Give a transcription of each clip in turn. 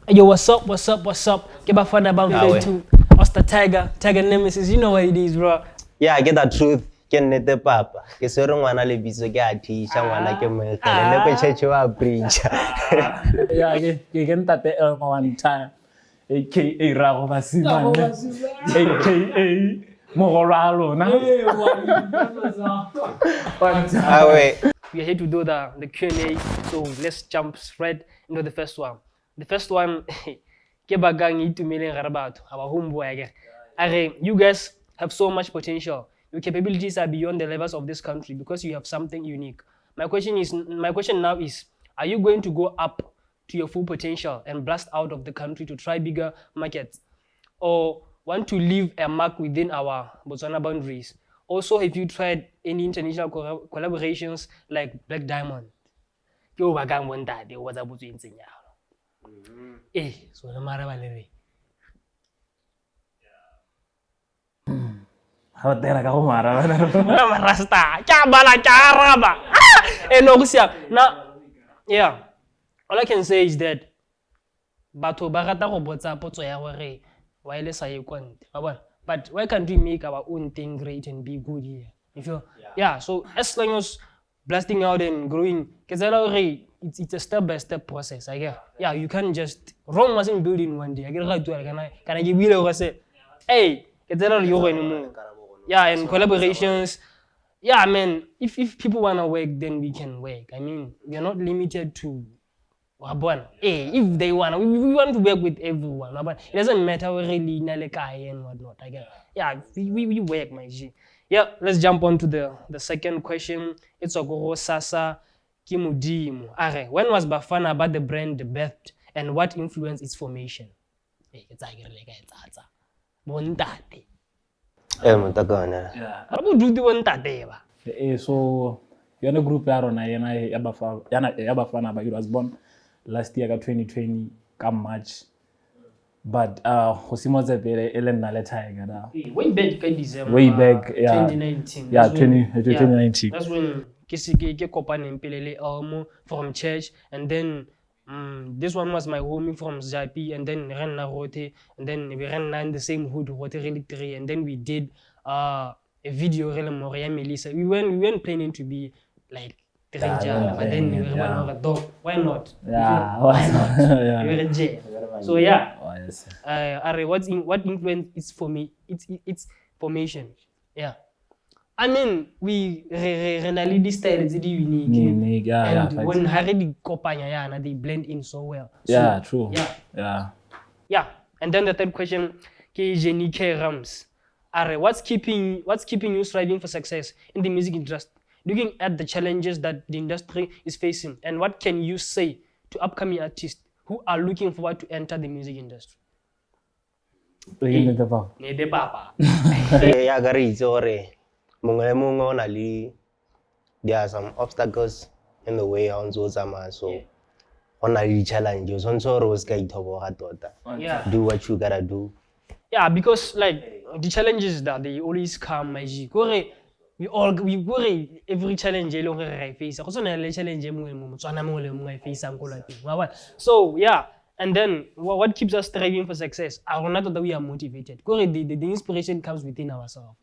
Yo, what's up? Get Bafana Ba we. to Osta Tiger Nemesis. You know what it is, bro. Yeah, get the truth. Ke nnete papa ke se re ngwana le bitso ke a thisha ngwana ke moekele le ko cheche wa preacher. Yeah, ke ntate one time aka Rago Basimane aka Mogolwa lona. We are here to do the Q&A, so let's jump straight into the first one. The first one, ke bagang itumele gare batho our homeboy again. You guys have so much potential. Your capabilities are beyond the levels of this country because you have something unique. My question now is, are you going to go up to your full potential and blast out of the country to try bigger markets, or want to leave a mark within our Botswana boundaries? Also, have you tried any international collaborations like Black Diamond? Yo bagang wonta de waza butsu entseng ya. So na mara ba le. How dare ka go mara bana. Rasta, chabala charaba. No kusia. Now, yeah. All I can say is that batho ba rata go botsa potso ya gore why le sa yekwante. But why can't we make our own thing great and be good here? If you so as long as blasting out and growing, it's a step-by-step process. You can't just Rome wasn't built in one day. I get right to it. Can I give you say, hey, it's a lot of anymore. And collaborations. Yeah, man. If people wanna work, then we can work. I mean, we are not limited to if they want, we want to work with everyone. But it doesn't matter really and whatnot. We work, my G. Yeah, let's jump on to the second question. It's Ogoro Sasa Kimudimu. When was Bafana Ba the brand birthed and what influenced its formation? It's So you're a group ya Bafana Ba. It was born last year 2020 come March. But Hosimoze Pere Ellen Naleta way back December. Way back, 2019. Yeah, 2019. That's when Kisike Kopan Pelele Almo from church, and then this one was my homie from Zapi, and then ran Rote, and then we ran in the same hood, Rote Relic 3, and then we did a video Moria Melissa. We weren't planning to be like but then we were dog. Why not? Why not? We were in jail. So what influenced its for me? It's formation. Yeah. I mean, we really this style is unique. And when Harry Kopanya, they blend in so well. So, true. Yeah. And then the third question, Jenny K. Rams. What's keeping you striving for success in the music industry? Looking at the challenges that the industry is facing, and what can you say to upcoming artists who are looking forward to enter the music industry? There are some obstacles in the way on Zozama, so on a challenges on Soros do what you gotta do. Yeah, because like the challenges that they always come, my G. We go every challenge face. So and then what keeps us striving for success? Not that we are motivated. The inspiration comes within ourselves.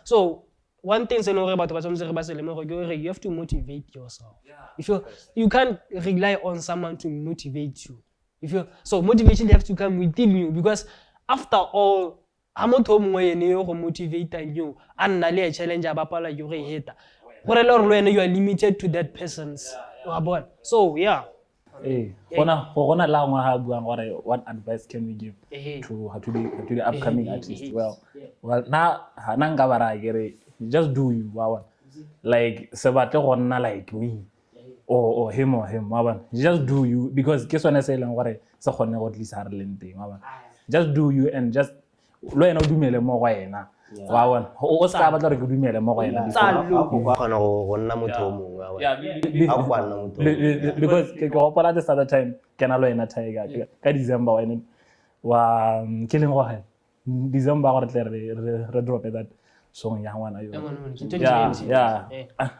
So one thing you have to motivate yourself. If you can't rely on someone to motivate you. So motivation has to come within you, because after all, I'm not motivate you and a challenge about you hate. You are limited to that person's. So what advice can we give to the upcoming artists? Well now just do you like Sabate like me or him. Just do you, because guess when I say just do you and just lo do mele mo go ena wa bona o ska ba tla re do mele mo go ena because ke go pala this other time kana lo ena Tiger ka December wa killing go ha December go re drop that song ya ngwana yo.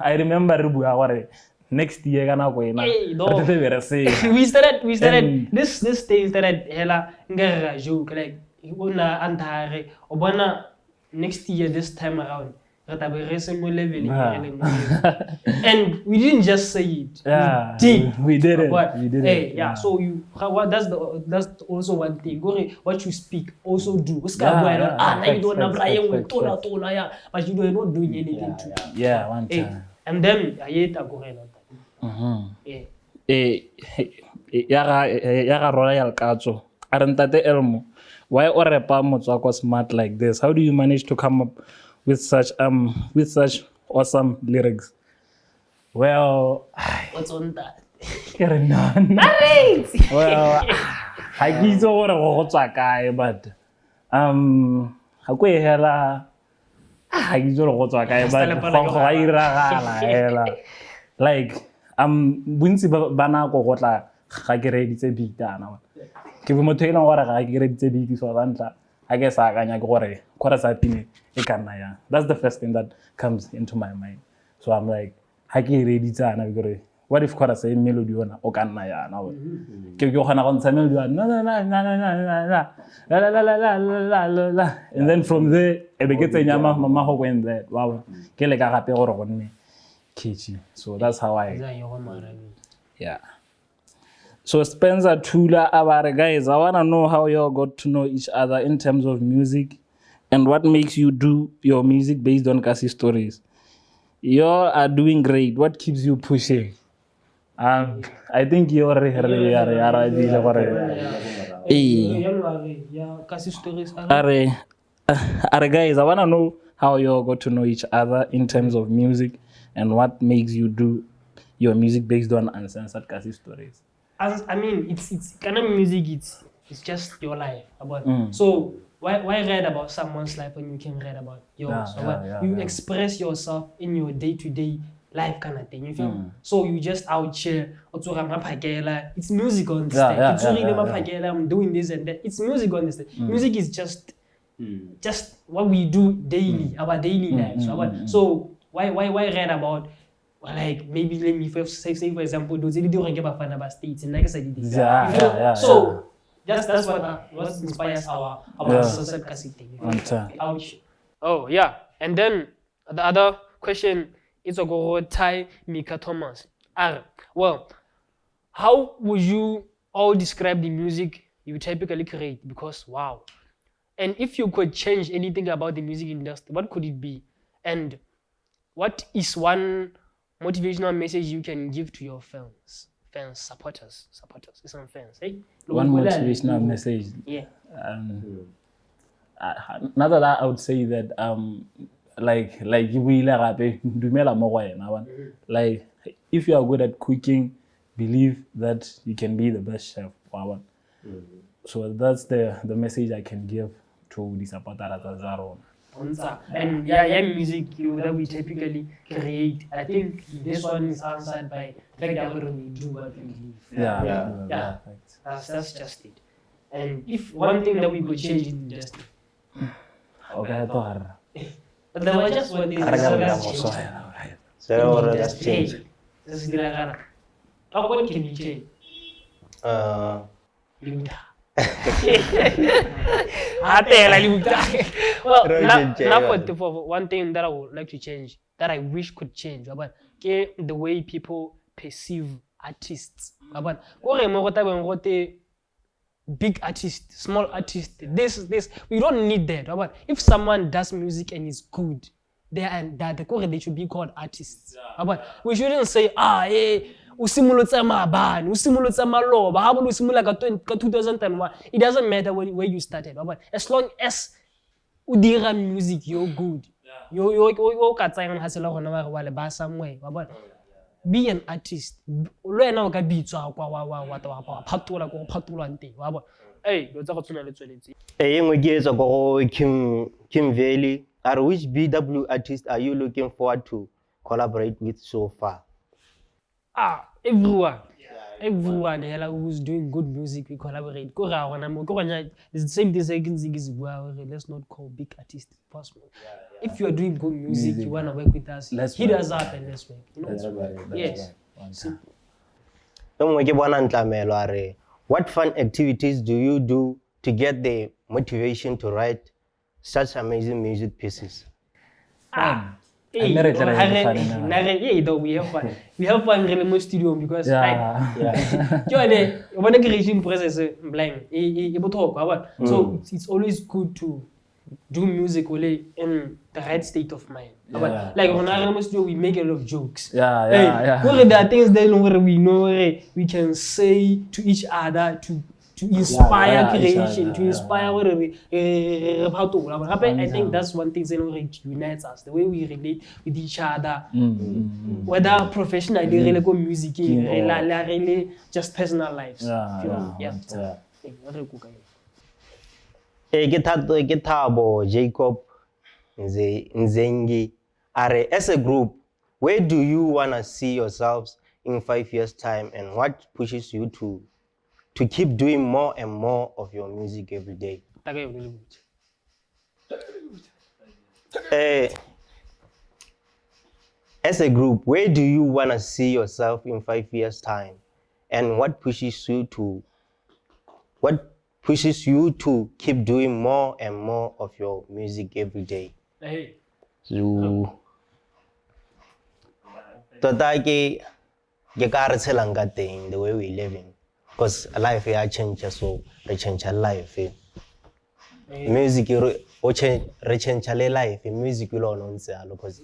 I remember re bua gore next year kana go ena Hey, no. re tebe re se we started And- this thing started hela ngara joke like una antare obana next year this time around re tabe re se mo level and we didn't just say it. Yeah, we did we did it. But, We did hey, it. yeah. So that's also one thing. Go what you speak, also do. Now you don't have but you are not doing anything to. Yeah, one time. And then I hate a go Ya ga Royal Katso. Arentate Elmo. Why or a motswako smart like this? How do you manage to come up with such awesome lyrics? Well, what's on that? Well, I give you what I guy, but I go hela. I give you what I guy, but like bontsi bana go gotla ga ke reditse beat ana ke bo motho ena gore ga ke reditse beat so bantla I guess I kanya ke gore khora sa pine e kana ya. That's the first thing that comes into my mind. So I'm like ha ke reditse ana because what if khora sa melody ona o kana ya na ke gona go ntsha melody na la and then from there e be ke tsenya mama go when that wow ke le ka gape gore go nne catchy. So that's how yeah. So Spencer Tula Abare, guys, I want to know how y'all got to know each other in terms of music and what makes you do your music based on Kasi stories. Y'all are doing great. What keeps you pushing? I think you're guys, I want to know how y'all got to know each other in terms of music and what makes you do your music based on uncensored Kasi stories. I mean, it's kind of music. It's just your life. So why write about someone's life when you can write about yours? You express yourself in your day-to-day life kind of thing. You feel? So you just out here. It's music on the stage. I'm doing this and that. It's music on the stage. Music is just what we do daily, our daily lives. So why write about? Like maybe let me say for example, those who don't get Bafana Ba states and like I said, so that's what inspires our social thing. Oh yeah, and then the other question is about Thai Mika Thomas. Well, how would you all describe the music you typically create? Because wow, and if you could change anything about the music industry, what could it be? And what is one motivational message you can give to your supporters, some fans, hey? One motivational message. Yeah. Not that I would say that like if you are good at cooking, believe that you can be the best chef. So that's the message I can give to the supporters. And music that we typically create. I think this one is answered by the fact that we do what we live. That's just it. And if one thing that we could change in the industry. Okay, but there was just one thing that's change. What can you change? Well, now for one thing that I would like to change, that I wish could change, about the way people perceive artists. About big artist, small artist, this we don't need that. About if someone does music and is good, they should be called artists. About we shouldn't say usimulotsa mabani, usimulotsa maloba, how about usimula ka 2001? It doesn't matter where you started, but as long as udira music, you're good. You ka tsayang hasela gona ba wale ba somewhere, but be an artist. Lo ena o ka bitswa kwa wa phatola go phatola nte, wa bona. Lo tsa go tsona le tsweletse. Engwe ke etsa go Kim Valley. Which BW artist are you looking forward to collaborate with so far? Everyone who's doing good music, we collaborate. The same thing let's not call big artists possible. If you are doing good music, you want to work with us, hit us up and let's work. That's right. Yes. What fun activities do you do to get the motivation to write such amazing music pieces? We have fun. We have fun in the studio because when the creation process blind, so it's always good to do music only in the right state of mind. Like when I in the studio, we make a lot of jokes. There are things that we know we can say to each other to inspire creation, to inspire how to. I think that's one thing that unites us, the way we relate with each other, whether professionally, really go music, really just personal lives. Gitabo, Jacob, Nzengi, Are, as a group, where do you want to see yourselves in 5 years' time, and what pushes you to keep doing more and more of your music every day? As a group, where do you want to see yourself in 5 years' time, and what pushes you to keep doing more and more of your music every day? So, the way we living, because life here changes, so we change life. Music, we change life. Music will on because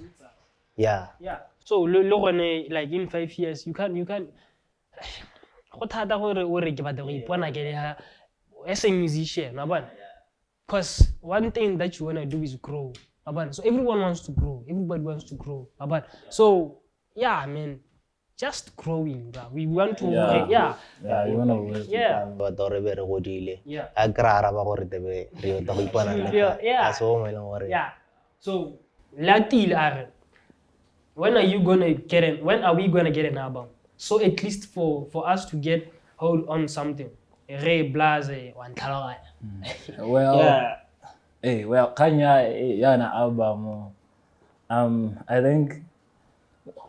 So like in 5 years, you can. As a musician, because one thing that you wanna do is grow. So everyone wants to grow. Everybody wants to grow. So yeah, I mean, just growing. We want to you wanna work. So when are we gonna get an album? So at least for us to get hold on something. Kanya yana album. I think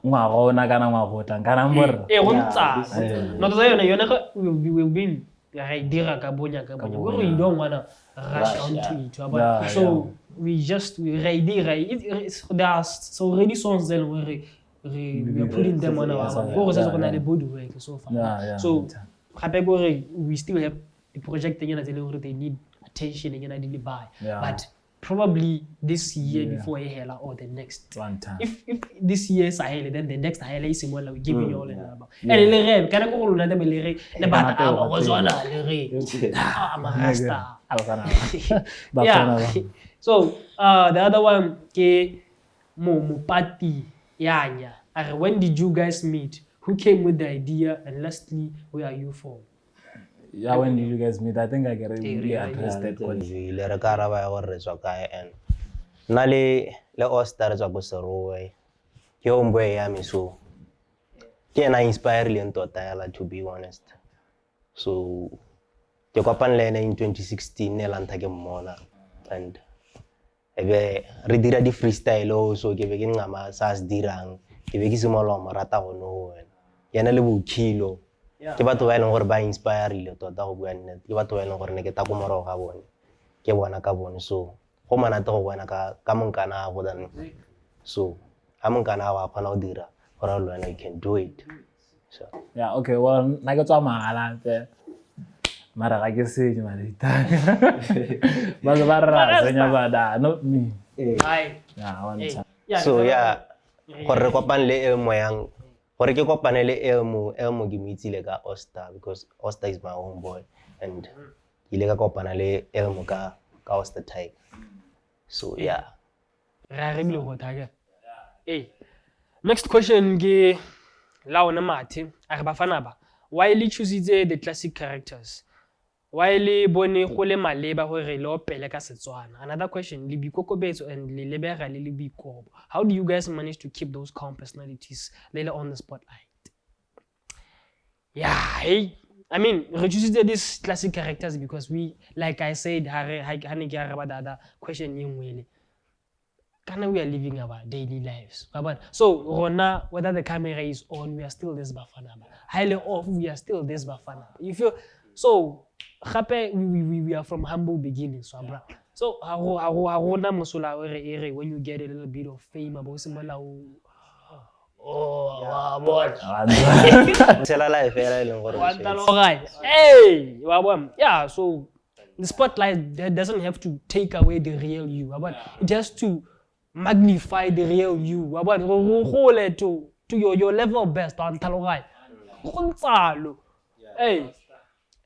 ngwaga kana ngwagota kana mbor. We've been dira ka bonya. We don't wanna rush onto it. So we ready. There are so already songs that we are putting them on our album. So far. So we still have the project they need attention and buy. But probably this year before Hela or the next. If this year Sahel, then the next Hela is similar, we give you all an album. And the can I go on the So the other one Mupati Yanya. When did you guys meet? Who came with the idea? And lastly, where are you from? When did you guys meet? I think I can really address that question. Nale le Ostar za kuseruwe. Yombwe yami so. Kena inspire le to be honest. So ke kopanle in 2016 ne lanta ke mmona and ebe re dira di freestyle so ke be ke ngama sa se dirang. Ke be ke simolola marata go no wena. Yana le bokilo. Ke batho ba ileng gore ba inspire le tota go bua nne. Ke batho ba ileng gore ne ke ta go morogo ga bone. Ke bona ka bone so go monate go bona ka monkana go dan. So ha monkana wa kgona go dira gore le wena you can do it. So yeah, okay, well, na ke tswa mahala pe. Mara ga ke se ke malita. Ba ba ra senya ba da not me. Yeah, one time. So yeah, gore kopane le elmo yang gore ke kopane le elmo ke mitsile ka Osta because Osta is my homeboy and ile ka kopana le elmo ka Osta type. So yeah. Next question ke laona Mati a Bafana Ba. Why le choose the classic characters? Why le bone go le maleba gore le opele ka Setswana? Another question, le bikokobetso and le lebega le bikobo. How do you guys manage to keep those calm personalities later on the spotlight? Yeah, I mean, we choose these classic characters because we, like I said, the other question Kana we are living our daily lives. So Rona, whether the camera is on, we are still this Bafana Ba. Highly off, we are still this Bafana Ba. You feel so happy we are from humble beginnings, so Rona Musula when you get a little bit of fame about Simala. Oh, what? Hey, yeah, so the spotlight doesn't have to take away the real you, but it has to magnify the real you. About to your level best on Talogai. Hey,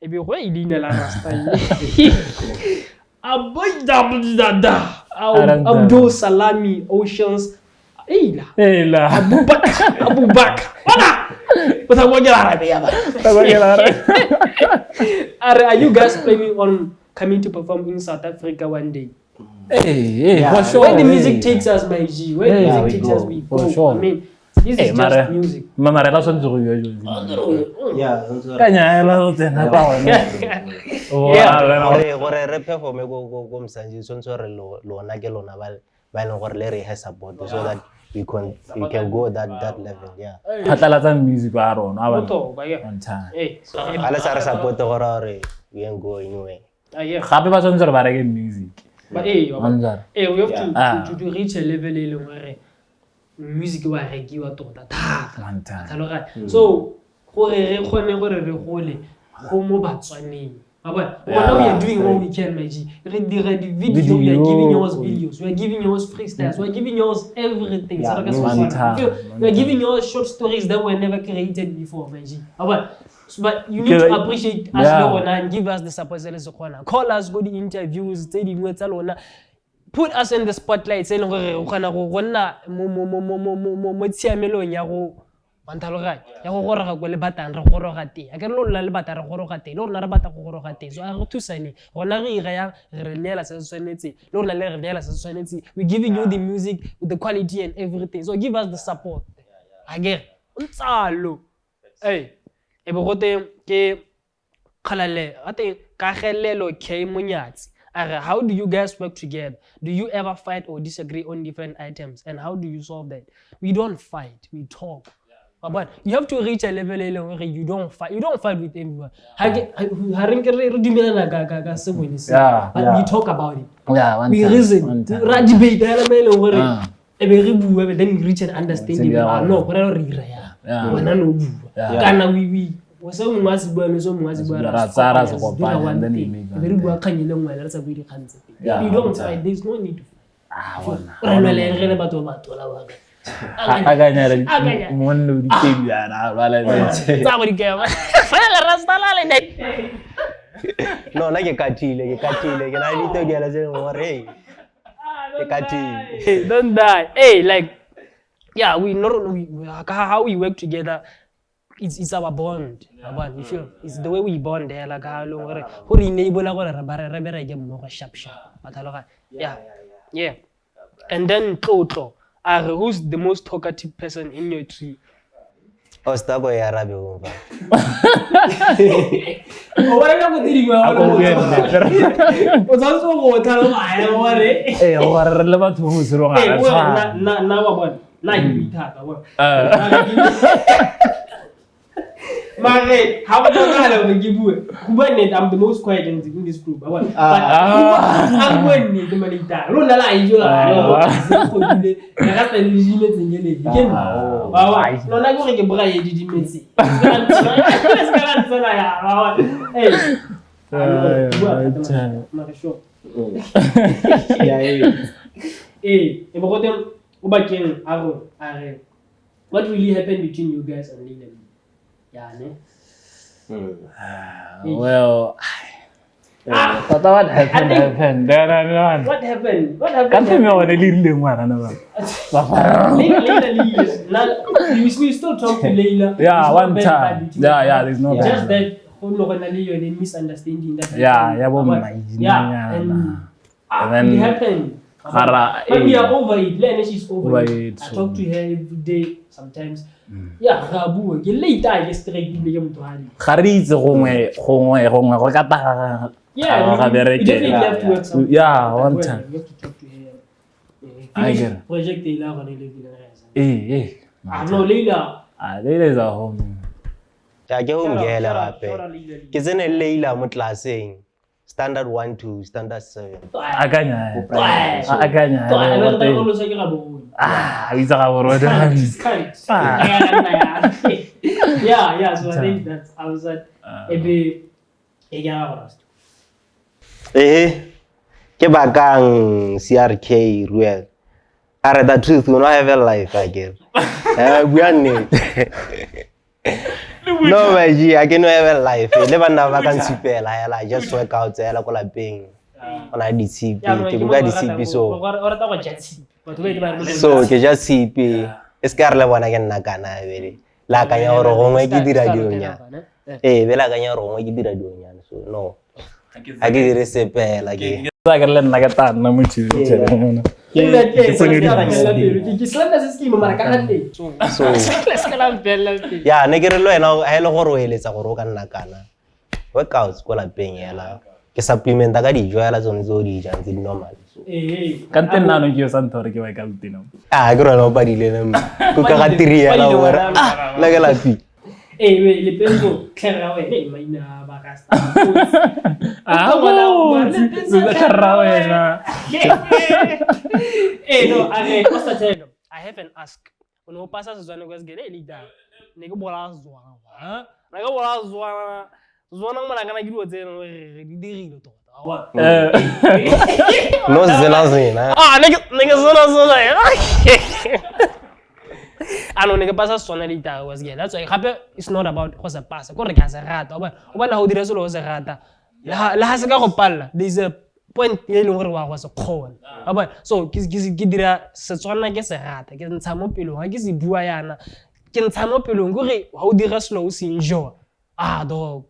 if you're waiting the last Abdul Salami Oceans. Hey, Abu Bakr. But I want are you guys planning on coming to perform in South Africa one day? Hey, for sure. Where the music takes us, my G. Where the music takes us, we go. For sure. I mean, this is just music. Mama, relação de ruim. Yeah. Kanya ela utena kwa yeah. Gore re perform go msanji sonso re lo na ke lona ba le gore le re ha support so that we can go that level. Yeah. Hatala music ba rona on time. Ala sa re support gore we can go anyway. Gape ba sonso re ba reke music. But we have to reach a level where music wa rekiwa tota thata. So gore re khone gore re gole go mo batswaneng. But we are doing what we can, my G. We are giving yours videos, we are giving yours freestyles, we are giving yours everything. We are giving yours short stories that were never created before, my G. But you need to appreciate us and give us the support. Call us, go to interviews, put us in the spotlight. Say, Pantaloga, Yahora, Batan, Horogati. I can look Lalbata, Horogati, Lord Narabata Horogati. So I wrote to Sani, Honari Raya, Renela Society, Lord Renela Society. We're giving you the music with the quality and everything. So give us the support. Again, Unsalo. Hey, Ebote, Kalale, I think Kahelelo K Munyats. How do you guys work together? Do you ever fight or disagree on different items? And how do you solve that? We don't fight, we talk. But you have to reach a level where you don't fight. You don't fight with everyone. But we talk about it. Yeah, we reason. Then we reach an understanding. No, you don't fight. There's no need to Aganya monu dikebya bala no na ke katile ke na dito ke la se ngore ke katile don't die. Hey, like yeah, how we work together. It's our bond. You feel it's the way we bond there. Like how who enable sharp. Yeah. And then who's the most talkative person in your tree? Ostabo ya Arabi umva. Owena go diriwa o go thalo maya ware. Gore le batho mo se ronga na wa bona. Na ibithaka bona. Mare, how about I give you? I'm the most quiet in this group. But I'm going to the Malita. Runa la ijo. Rasta legime tsenyele. No na go ke bra ye di metsi. Escala tsona ya. Hey. Mare show. Eh, e bo gotem o bakeng aro are. What really happened between you guys and Lila? Yeah, well, what happened? What happened? Can't tell me what the little one. Leila, we still talk to Leila. Yeah, one time. Yeah, there's no bad. Just that they misunderstanding that. And then it happened. But we are over it. Lena, she's over it. I talk to her every day, sometimes. Yeah, Rabu, you later I just straight in the young one. Haris, Rome, yeah, we definitely have to work something. Yeah, one time. We have to talk to her. I get it. Project ila gona ile bila resa. No, Leila. Leila is our home. Ya ke home gele gape. Ke tsene Leila mo classeng. Standard 1 to standard 7. Akanya. Bisa ka boro da. Yeah, so I think that's outside. Ebe Ke bakang CRK Ruel. Are the truth will not have a life again. We are need. No, my G, I cannot have a life. Never never can super. I just work out. I like all paying. On a DCP, to go DCP so. So, que just CP. Es que arle buena que na cana, veri. La caña oro con aquí di radio nya. Ve la caña oro con aquí di radio nya. So, no. Aquí di recipe lagi. Agar len nagatan na muci. So, ya negere lo ena a ele gore o eletsa gore o ka nna kana. Workouts ko la peng yela. Ke supplementa ka dijo yela tsone tso di jang tse di normal. Kante nano ke santor ke wa ka lutino. Ke rona o badile ne ko ka ga tiri yela o re la ke la pi. We le penso clara we le maina ba ka sta. No, I haven't asked. Uno pasa Suzano was get elida. Nigga bola zwana. Nigga bola zwana. Zwana mana kana gidu tseno re di dirilo tota. No zena. Nigga zona. Ano nigga pasa sona lita was get. That's why happy it's not about what's a pass. Ko re ka se rata. Ba na ho dira solo se rata. La ha se ka go palla. There's a point e leng gore wa go se khona. So ke dira se tswana ke se rata. Ke ntsha mo pelong ha ke se bua yana. Ke ntsha mo pelong gore ha o dira slow se enjoy. Dog.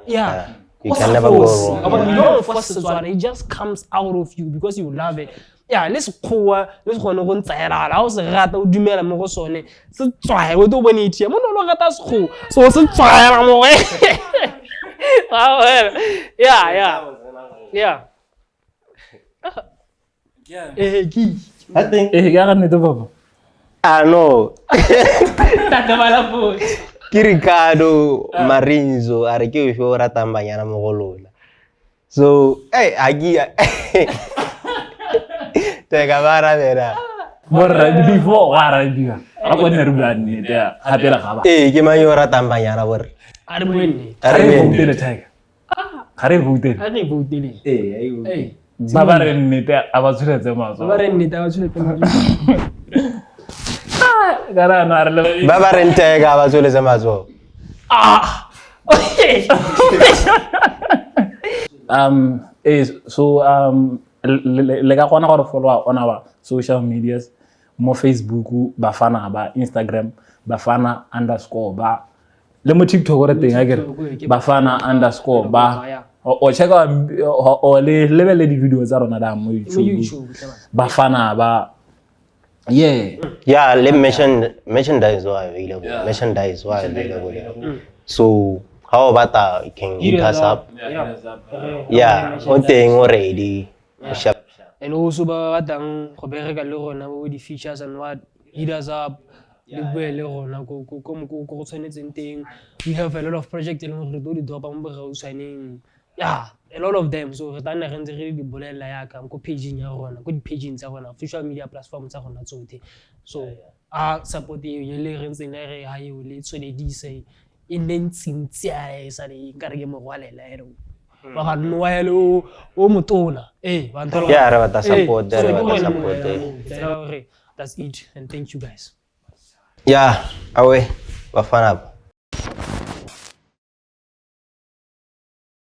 Yeah. You can never go wrong. You don't force it, it just comes out of you because you love it. Yeah, let's go go ntsela la o se rata o dumela mo go sone. Se tswae o to bone itse. Mo no rata se go. So se tswaela mo we. Yeah. Ki. I think Ya ne to baba. No. Tata mala po. Ki Ricardo Marinzo are ke o rata mbanyana mo go lona. So, agi Tega bara vera. Borra before wara biga. Ako ne ruban ni da hatela ka ba. Ke manyo rata mbanyana bor. Are bonni. Are bute le taiga. Are bute. Are bute le. Ayo. Babare ni da abazule zema so. Babare ni da abazule zema. Gara no arle. Babare ntega abazule zema so. Okay. So le ka kgona gore follow on our social medias mo Facebook Bafana Ba, Instagram Bafana_ba, le mo TikTok gore teng a kere Bafana_ba. O check o le level di video tsa rona da mo YouTube Bafana Ba. Yeah, let merchandise are available. So how about that? You can hit us up. Yeah, one thing already. And also batang go bereka le rona bo di features and what hit us up. Le bue le rona go tshwanetseng teng. We have a lot of projects and re do di drop mo go signing. Yeah, a lot of them. So re tana re ntse re di bolela ya ka go paging ya rona, go di paging tsa rona, social media platforms tsa rona tsotlhe. So support ye le re ntse re ha yo le tsone di say inentsintsia sa le ka re ke mo rwalela ero. Ba ga noelo o motona. Yeah, re bata support. That's it, and thank you guys. Yeah, awe Bafana Ba.